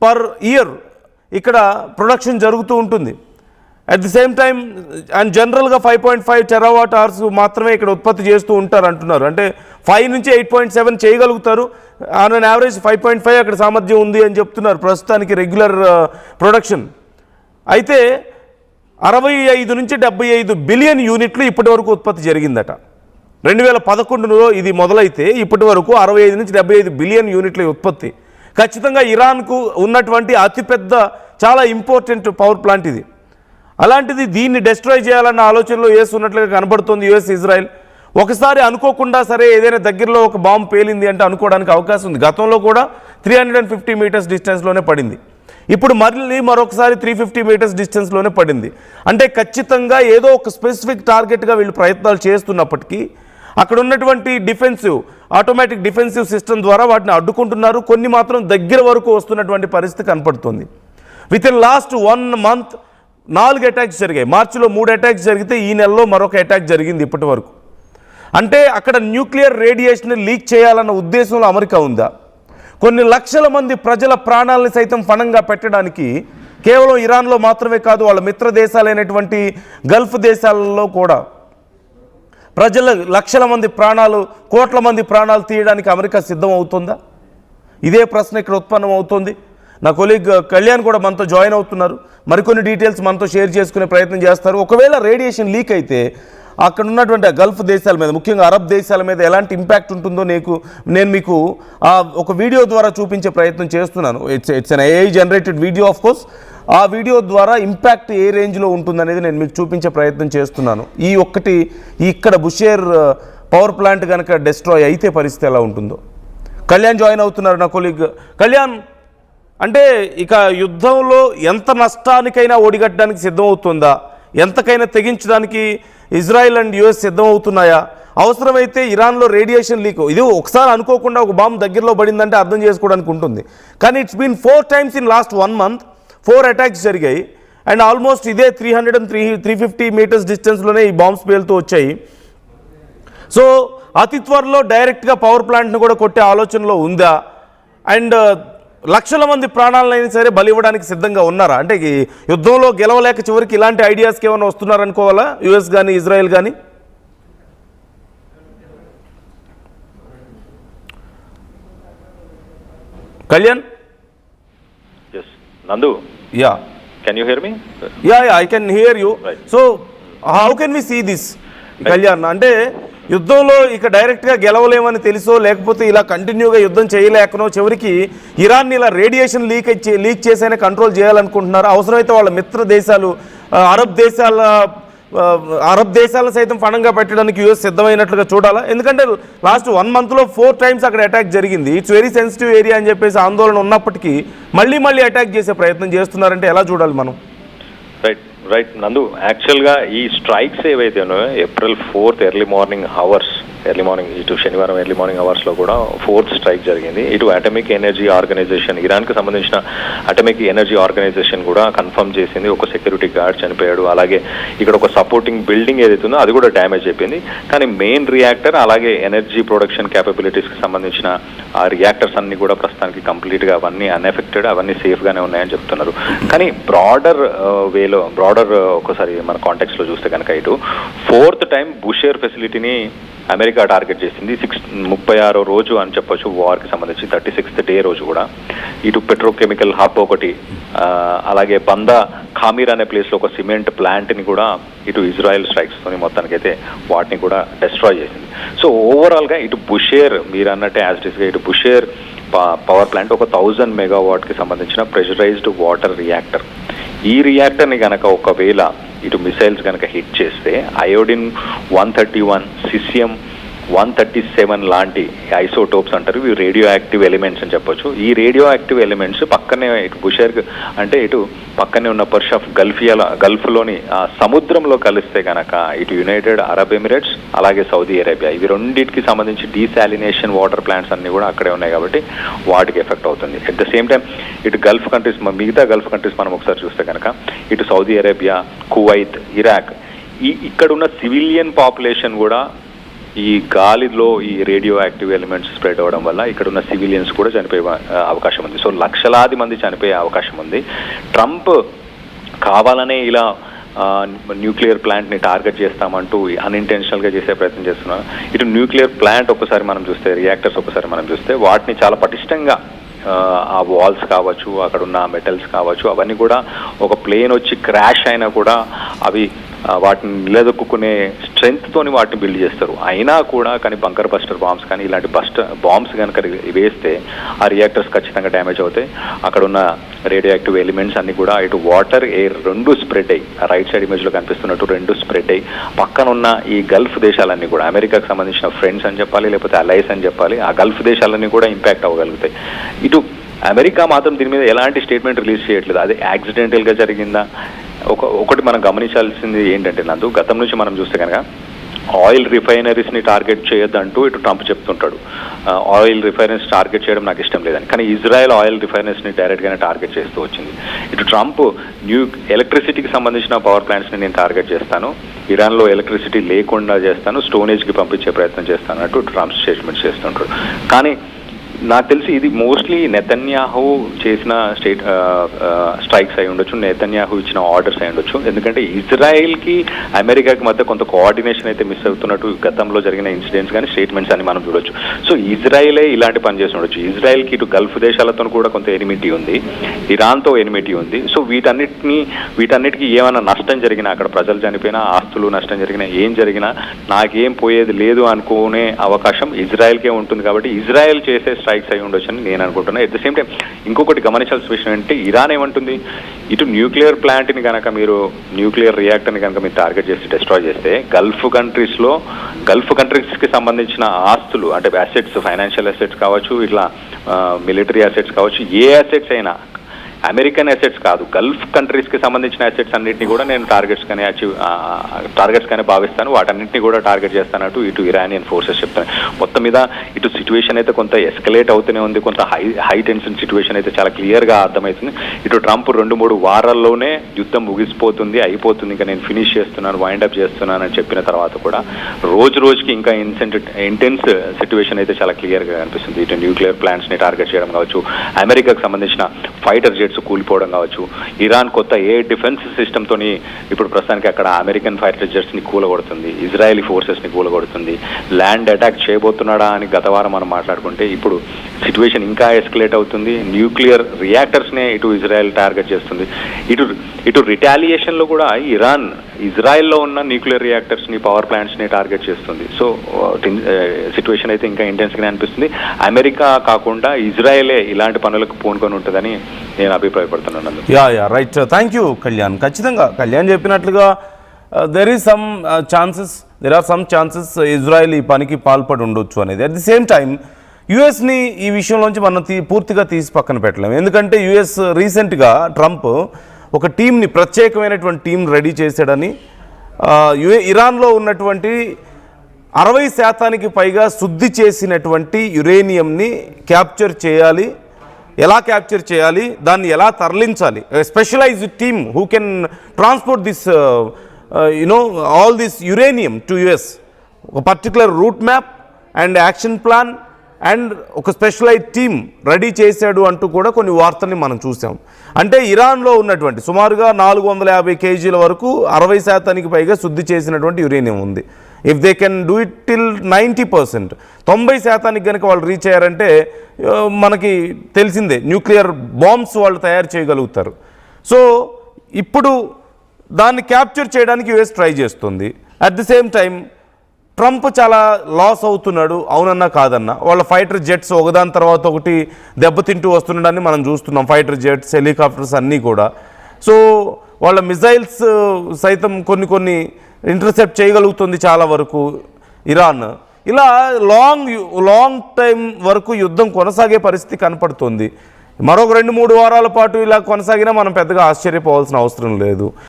Per year ఇక్కడ production జరుగుతూ ఉంటుంది. At the same time and జనరల్గా 5.5 టెరావాట్ అవర్స్ మాత్రమే ఇక్కడ ఉత్పత్తి చేస్తూ ఉంటారు అంటున్నారు. అంటే 5 నుంచి 8.7 చేయగలుగుతారు. ఆన్ అన్ యావరేజ్ 5.5 అక్కడ సామర్థ్యం ఉంది అని చెప్తున్నారు ప్రస్తుతానికి రెగ్యులర్ ప్రొడక్షన్. అయితే 65 నుంచి 75 బిలియన్ యూనిట్లు ఇప్పటి వరకు ఉత్పత్తి జరిగిందట. 2011లో ఇది మొదలైతే ఇప్పటి వరకు 65 నుంచి 75 బిలియన్ యూనిట్ల ఉత్పత్తి. ఖచ్చితంగా ఇరాన్కు ఉన్నటువంటి అతిపెద్ద చాలా ఇంపార్టెంట్ పవర్ ప్లాంట్ ఇది. అలాంటిది దీన్ని డెస్ట్రాయ్ చేయాలన్న ఆలోచనలో యుఎస్ ఉన్నట్లుగా కనబడుతోంది. యుఎస్ ఇజ్రాయెల్ ఒకసారి అనుకోకుండా సరే ఏదైనా దగ్గరలో ఒక బాంబు పేలింది అంటే అనుకోవడానికి అవకాశం ఉంది. గతంలో కూడా 350 మీటర్స్ డిస్టెన్స్లోనే పడింది. ఇప్పుడు మరొకసారి 350 మీటర్స్ డిస్టెన్స్లోనే పడింది. అంటే ఖచ్చితంగా ఏదో ఒక స్పెసిఫిక్ టార్గెట్గా వీళ్ళు ప్రయత్నాలు చేస్తున్నప్పటికీ అక్కడ ఉన్నటువంటి ఆటోమేటిక్ డిఫెన్సివ్ సిస్టమ్ ద్వారా వాటిని అడ్డుకుంటున్నారు. కొన్ని మాత్రం దగ్గర వరకు వస్తున్నటువంటి పరిస్థితి కనపడుతుంది. With in last 1 month 4 attacks జరిగాయి. మార్చిలో 3 అటాక్స్ జరిగితే ఈ నెలలో మరొక అటాక్ జరిగింది ఇప్పటి వరకు. అంటే అక్కడ న్యూక్లియర్ రేడియేషన్ లీక్ చేయాలన్న ఉద్దేశంలో అమెరికా ఉందా? కొన్ని లక్షల మంది ప్రజల ప్రాణాలను సైతం ఫణంగా పెట్టడానికి కేవలం ఇరాన్లో మాత్రమే కాదు, వాళ్ళ మిత్ర దేశాలైనటువంటి గల్ఫ్ దేశాలలో కూడా లక్షల మంది ప్రాణాలు, కోట్ల మంది ప్రాణాలు తీయడానికి అమెరికా సిద్ధం అవుతుందా? ఇదే ప్రశ్న ఇక్కడ ఉత్పన్నం అవుతుంది. నా కొలీగ్ కళ్యాణ్ కూడా మనతో జాయిన్ అవుతున్నారు. మరికొన్ని డీటెయిల్స్ మనతో షేర్ చేసుకునే ప్రయత్నం చేస్తారు. ఒకవేళ రేడియేషన్ లీక్ అయితే అక్కడ ఉన్నటువంటి గల్ఫ్ దేశాల మీద, ముఖ్యంగా అరబ్ దేశాల మీద ఎలాంటి ఇంపాక్ట్ ఉంటుందో నేను మీకు ఒక వీడియో ద్వారా చూపించే ప్రయత్నం చేస్తున్నాను. It's an AI generated video of course. ఆ వీడియో ద్వారా ఇంపాక్ట్ ఏ రేంజ్లో ఉంటుందనేది నేను మీకు చూపించే ప్రయత్నం చేస్తున్నాను. ఇక్కడ బుషేర్ పవర్ ప్లాంట్ కనుక డిస్ట్రాయ్ అయితే పరిస్థితి ఎలా ఉంటుందో. కళ్యాణ్ జాయిన్ అవుతున్నారు, నా కొలీగ్. కళ్యాణ్, అంటే ఇక యుద్ధంలో ఎంత నష్టానికైనా ఓడిగట్టడానికి సిద్ధమవుతుందా? ఎంతకైనా తెగించడానికి ఇజ్రాయెల్ అండ్ యుఎస్ సిద్ధమవుతున్నాయా? అవసరమైతే ఇరాన్లో రేడియేషన్ లీక్, ఇది ఒకసారి అనుకోకుండా ఒక బాంబు దగ్గరలో పడిందంటే అర్థం చేసుకోవడానికి ఉంటుంది. కానీ it's been 4 times in last 1 month 4 attacks జరిగాయి. అండ్ ఆల్మోస్ట్ ఇదే 350 మీటర్స్ డిస్టెన్స్లోనే ఈ బాంబ్స్ పేలుతూ వచ్చాయి. సో అతి త్వరలో డైరెక్ట్గా పవర్ ప్లాంట్ను కూడా కొట్టే ఆలోచనలో ఉందా? అండ్ లక్షల మంది ప్రాణాలైనా సరే బలి ఇవ్వడానికి సిద్ధంగా ఉన్నారా? అంటే ఈ యుద్ధంలో గెలవలేక చివరికి ఇలాంటి ఐడియాస్కి ఏమైనా వస్తున్నారనుకోవాలా యుఎస్ కానీ ఇజ్రాయెల్ కానీ? Kalyan? Yes, Nandu. Yeah. Can you hear me? Yeah, I can hear you. Right. So how can we see this? Kalyan, అంటే యుద్ధంలో ఇక డైరెక్ట్గా గెలవలేమని తెలుసో లేకపోతే ఇలా కంటిన్యూగా యుద్ధం చేయలేకనో చివరికి ఇరాన్ని ఇలా రేడియేషన్ లీక్ చేసైనా కంట్రోల్ చేయాలనుకుంటున్నారు. అవసరమైతే వాళ్ళ మిత్ర దేశాలు అరబ్ దేశాలను సైతం ఫణంగా పెట్టడానికి యుఎస్ సిద్ధమైనట్లుగా చూడాలా? ఎందుకంటే లాస్ట్ 1 monthలో 4 times అక్కడ అటాక్ జరిగింది. ఇట్స్ వెరీ సెన్సిటివ్ ఏరియా అని చెప్పేసి ఆందోళన ఉన్నప్పటికీ మళ్ళీ అటాక్ చేసే ప్రయత్నం చేస్తున్నారంటే ఎలా చూడాలి మనం? రైట్ నందు, యాక్చువల్గా ఈ స్ట్రైక్స్ ఏవైతే ఉన్నాయో April 4th ఎర్లీ మార్నింగ్ ఇటు శనివారం ఎర్లీ మార్నింగ్ అవర్స్లో కూడా 4th స్ట్రైక్ జరిగింది. ఇటు అటమిక్ ఎనర్జీ ఆర్గనైజేషన్, ఇరాన్కి సంబంధించిన అటమిక్ ఎనర్జీ ఆర్గనైజేషన్ కూడా కన్ఫర్మ్ చేసింది ఒక సెక్యూరిటీ గార్డ్ చనిపోయాడు. అలాగే ఇక్కడ ఒక సపోర్టింగ్ బిల్డింగ్ ఏదైతే ఉందో అది కూడా డ్యామేజ్ అయిపోయింది. కానీ మెయిన్ రియాక్టర్ అలాగే ఎనర్జీ ప్రొడక్షన్ క్యాపబిలిటీస్కి సంబంధించిన ఆ రియాక్టర్స్ అన్ని కూడా ప్రస్తుతానికి కంప్లీట్గా అవన్నీ అన్ఎఫెక్టెడ్, అవన్నీ సేఫ్గానే ఉన్నాయని చెప్తున్నారు. కానీ బ్రాడర్ ఒకసారి మన కాంటెక్స్లో చూస్తే కనుక ఇటు 4th time బుషేర్ ఫెసిలిటీని అమెరికా టార్గెట్ చేసింది. 36వ రోజు అని చెప్పొచ్చు వార్కి సంబంధించి, 36th day రోజు కూడా. ఇటు పెట్రోకెమికల్ హబ్ ఒకటి, అలాగే బందా ఖామీర్ అనే ప్లేస్లో ఒక సిమెంట్ ప్లాంట్ని కూడా ఇటు ఇజ్రాయెల్ స్ట్రైక్స్తోని మొత్తానికైతే వాటిని కూడా డిస్ట్రాయ్ చేసింది. సో ఓవరాల్గా ఇటు బుషేర్ మీరు అన్నట్టే యాజ్ ఇట్ ఈస్గా ఇటు బుషేర్ పవర్ ప్లాంట్ ఒక 1000 megawatt సంబంధించిన ప్రెషరైజ్డ్ వాటర్ రియాక్టర్. ఈ రియాక్టర్ని కనుక ఒకవేళ ఇటు మిసైల్స్ కనుక హిట్ చేస్తే అయోడిన్ 131, సిసియం 137 లాంటి ఐసోటోప్స్ అంటారు, ఇవి రేడియో యాక్టివ్ ఎలిమెంట్స్ అని చెప్పొచ్చు. ఈ రేడియో యాక్టివ్ ఎలిమెంట్స్ పక్కనే ఇటు బుషేర్ అంటే ఇటు పక్కనే ఉన్న పర్షియన్ గల్ఫ్లోని సముద్రంలో కలిస్తే కనుక ఇటు యునైటెడ్ అరబ్ ఎమిరేట్స్ అలాగే సౌదీ అరేబియా, ఇవి రెండింటికి సంబంధించి డీసాలినేషన్ వాటర్ ప్లాంట్స్ అన్ని కూడా అక్కడే ఉన్నాయి కాబట్టి వాటికి ఎఫెక్ట్ అవుతుంది. అట్ ద సేమ్ టైం ఇటు గల్ఫ్ కంట్రీస్, మిగతా గల్ఫ్ కంట్రీస్ మనం ఒకసారి చూస్తే కనుక ఇటు సౌదీ అరేబియా, కువైత్, ఇరాక్, ఇక్కడున్న సివిలియన్ పాపులేషన్ కూడా ఈ గాలిలో ఈ రేడియో యాక్టివ్ ఎలిమెంట్స్ స్ప్రెడ్ అవ్వడం వల్ల ఇక్కడ ఉన్న సివిలియన్స్ కూడా చనిపోయే అవకాశం ఉంది. సో లక్షలాది మంది చనిపోయే అవకాశం ఉంది. ట్రంప్ కావాలనే ఇలా న్యూక్లియర్ ప్లాంట్ని టార్గెట్ చేస్తామంటూ అన్ఇంటెన్షనల్గా చేసే ప్రయత్నం చేస్తున్నారు. ఇటు న్యూక్లియర్ ప్లాంట్ ఒకసారి మనం చూస్తే, రియాక్టర్స్ ఒకసారి మనం చూస్తే వాటిని చాలా పటిష్టంగా ఆ వాల్స్ కావచ్చు, అక్కడ ఉన్న మెటల్స్ కావచ్చు, అవన్నీ కూడా ఒక ప్లేన్ వచ్చి క్రాష్ అయినా కూడా అవి వాటిని నిలదొక్కునే స్ట్రెంగ్త్తోని వాటిని బిల్డ్ చేస్తారు. అయినా కూడా కానీ బంకర్ బస్టర్ బాంబ్స్ కానీ ఇలాంటి బాంబ్స్ కనుక వేస్తే ఆ రియాక్టర్స్ ఖచ్చితంగా డ్యామేజ్ అవుతాయి. అక్కడ ఉన్న రేడియో యాక్టివ్ ఎలిమెంట్స్ అన్ని కూడా ఇటు వాటర్, ఎయిర్ రెండు స్ప్రెడ్ అయ్యి, రైట్ సైడ్ ఇమేజ్లో కనిపిస్తున్నట్టు రెండు స్ప్రెడ్ అయ్యి పక్కన ఉన్న ఈ గల్ఫ్ దేశాలన్నీ కూడా, అమెరికాకు సంబంధించిన ఫ్రెండ్స్ అని చెప్పాలి, లేకపోతే అలైస్ అని చెప్పాలి, ఆ గల్ఫ్ దేశాలన్నీ కూడా ఇంపాక్ట్ అవ్వగలుగుతాయి. ఇటు అమెరికా మాత్రం దీని మీద ఎలాంటి స్టేట్మెంట్ రిలీజ్ చేయట్లేదు. అది యాక్సిడెంటల్గా జరిగిందా? ఒకటి మనం గమనించాల్సింది ఏంటంటే నందు, గతం నుంచి మనం చూస్తే కనుక ఆయిల్ రిఫైనరీస్ని టార్గెట్ చేయొద్దంటూ ఇటు ట్రంప్ చెప్తుంటాడు. ఆయిల్ రిఫైనరీస్ టార్గెట్ చేయడం నాకు ఇష్టం లేదని. కానీ ఇజ్రాయెల్ ఆయిల్ రిఫైనరీస్ని డైరెక్ట్గానే టార్గెట్ చేస్తూ వచ్చింది. ఇటు ట్రంప్ ఎలక్ట్రిసిటీకి సంబంధించిన పవర్ ప్లాంట్స్ని నేను టార్గెట్ చేస్తాను, ఇరాన్లో ఎలక్ట్రిసిటీ లేకుండా చేస్తాను, స్టోనేజ్కి పంపించే ప్రయత్నం చేస్తాను అంటూ ట్రంప్ స్టేట్మెంట్స్ చేస్తుంటాడు. కానీ నాకు తెలిసి ఇది మోస్ట్లీ నెతన్యాహు చేసిన స్ట్రైక్స్ అయి ఉండొచ్చు, నెతన్యాహు ఇచ్చిన ఆర్డర్స్ అయి ఉండొచ్చు. ఎందుకంటే ఇజ్రాయెల్కి అమెరికాకి మధ్య కొంత కోఆర్డినేషన్ అయితే మిస్ అవుతున్నట్టు గతంలో జరిగిన ఇన్సిడెంట్స్ కానీ స్టేట్మెంట్స్ అని మనం చూడొచ్చు. సో ఇజ్రాయెలే ఇలాంటి పని చేసి ఉండొచ్చు. ఇజ్రాయెల్కి ఇటు గల్ఫ్ దేశాలతో కూడా కొంత ఎనిమిటీ ఉంది, ఇరాన్తో ఎనిమిటీ ఉంది. సో వీటన్నిటికీ ఏమైనా నష్టం జరిగినా, అక్కడ ప్రజలు చనిపోయినా, ఆస్తులు నష్టం జరిగినా, ఏం జరిగినా నాకేం పోయేది లేదు అనుకునే అవకాశం ఇజ్రాయెల్కే ఉంటుంది. కాబట్టి ఇజ్రాయెల్ చేసే స్ట్రైక్స్ అయి ఉండొచ్చు అని నేను అనుకుంటున్నాను. ఎట్ ద సేమ్ టైం ఇంకొకటి గమనించాల్సిన విషయం ఏంటంటే, ఇరాన్ ఏమంటుంది, ఇటు న్యూక్లియర్ ప్లాంట్ని కనుక మీరు, న్యూక్లియర్ రియాక్టర్ని కనుక మీరు టార్గెట్ చేసి డిస్ట్రాయ్ చేస్తే గల్ఫ్ కంట్రీస్కి సంబంధించిన ఆస్తులు అంటే అసెట్స్, ఫైనాన్షియల్ అసెట్స్ కావచ్చు, ఇట్లా మిలిటరీ అసెట్స్ కావచ్చు, ఏ అసెట్స్ అయినా, అమెరికన్ అసెట్స్ కాదు, గల్ఫ్ కంట్రీస్కి సంబంధించిన అసెట్స్ అన్నింటినీ కూడా నేను టార్గెట్స్ కానీ భావిస్తాను, వాటన్నింటినీ కూడా టార్గెట్ చేస్తానంటూ ఇటు ఇరానియన్ ఫోర్సెస్ చెప్తాను. మొత్తం మీద ఇటు సిచ్యువేషన్ అయితే కొంత ఎస్కలేట్ అవుతూనే ఉంది, కొంత హై టెన్షన్ సిచ్యువేషన్ అయితే చాలా క్లియర్గా అర్థమవుతుంది. ఇటు ట్రంప్ 2-3 వారాల్లోనే యుద్ధం ముగిసిపోతుంది, అయిపోతుంది, ఇంకా నేను ఫినిష్ చేస్తున్నాను, వైండప్ చేస్తున్నాను అని చెప్పిన తర్వాత కూడా రోజుకి ఇంకా ఇంటెన్స్ సిచ్యువేషన్ అయితే చాలా క్లియర్గా కనిపిస్తుంది. ఇటు న్యూక్లియర్ ప్లాంట్స్ని టార్గెట్ చేయడం కావచ్చు, అమెరికాకు సంబంధించిన ఫైటర్ జెట్స్ కూలిపోవడం కావచ్చు, ఇరాన్ కొత్త ఎయిర్ డిఫెన్స్ సిస్టమ్తోని ఇప్పుడు ప్రస్తుతానికి అక్కడ అమెరికన్ ఫైటర్ జెట్స్ని కూలగొడుతుంది, ఇజ్రాయలీ ఫోర్సెస్ని కూలగొడుతుంది, ల్యాండ్ అటాక్ చేయబోతున్నాడా అని గత వారం మనం మాట్లాడుకుంటే ఇప్పుడు సిచ్యువేషన్ ఇంకా ఎస్కలేట్ అవుతుంది. న్యూక్లియర్ రియాక్టర్స్నే ఇటు ఇజ్రాయెల్ టార్గెట్ చేస్తుంది. ఇటు రిటాలియేషన్లో కూడా ఇరాన్ ఇజ్రాయెల్లో ఉన్న న్యూక్లియర్ రియాక్టర్స్ని, పవర్ ప్లాంట్స్ని టార్గెట్ చేస్తుంది. సో సిచ్యువేషన్ అయితే ఇంకా ఇంటెన్స్గానే అనిపిస్తుంది. అమెరికా కాకుండా ఇజ్రాయెలే ఇలాంటి పనులకు పూనుకొని ఉంటుందని నేను అభిప్రాయపడుతున్నాను. Yeah right, thank you Kalyan. ఖచ్చితంగా కళ్యాణ్ చెప్పినట్లుగా there are some chances Israel ఈ పనికి పాల్పడి ఉండొచ్చు అనేది. అట్ ది సేమ్ టైం యుఎస్ని ఈ విషయంలోంచి మనం పూర్తిగా తీసి పక్కన పెట్టలేము. ఎందుకంటే యుఎస్ రీసెంట్గా ట్రంప్ ఒక టీంని, ప్రత్యేకమైనటువంటి టీం రెడీ చేశాడని, ఇరాన్లో ఉన్నటువంటి 60% పైగా శుద్ధి చేసినటువంటి యురేనియంని క్యాప్చర్ చేయాలి, ఎలా క్యాప్చర్ చేయాలి, దాన్ని ఎలా తరలించాలి, specialised team who can transport this all this uranium to US, ఒక particular route map and action plan and ఒక స్పెషలైజ్డ్ టీమ్ రెడీ చేశాడు అంటూ కూడా కొన్ని వార్తల్ని మనం చూసాం. అంటే ఇరాన్లో ఉన్నటువంటి సుమారుగా 450 కేజీల వరకు 60% పైగా శుద్ధి చేసినటువంటి యురేనియం ఉంది. If they can do it till 90%, 90% కనుక వాళ్ళు రీచ్ అయ్యారంటే మనకి తెలిసిందే న్యూక్లియర్ బాంబ్స్ వాళ్ళు తయారు చేయగలుగుతారు. సో ఇప్పుడు దాన్ని క్యాప్చర్ చేయడానికి యుఎస్ ట్రై చేస్తుంది. At the same time Trump చాలా లాస్ అవుతున్నాడు, అవునన్నా కాదన్నా. వాళ్ళ ఫైటర్ జెట్స్ ఒకదాని తర్వాత ఒకటి దెబ్బతింటూ వస్తుండడాన్ని మనం చూస్తున్నాం, ఫైటర్ జెట్స్, హెలికాప్టర్స్ అన్నీ కూడా. సో వాళ్ళ మిజైల్స్ సైతం కొన్ని ఇంటర్సెప్ట్ చేయగలుగుతుంది చాలా వరకు ఇరాన్. ఇలా లాంగ్ టైం వరకు యుద్ధం కొనసాగే పరిస్థితి కనపడుతుంది. మరొక 2-3 వారాల పాటు ఇలా కొనసాగినా మనం పెద్దగా ఆశ్చర్యపోవాల్సిన అవసరం లేదు.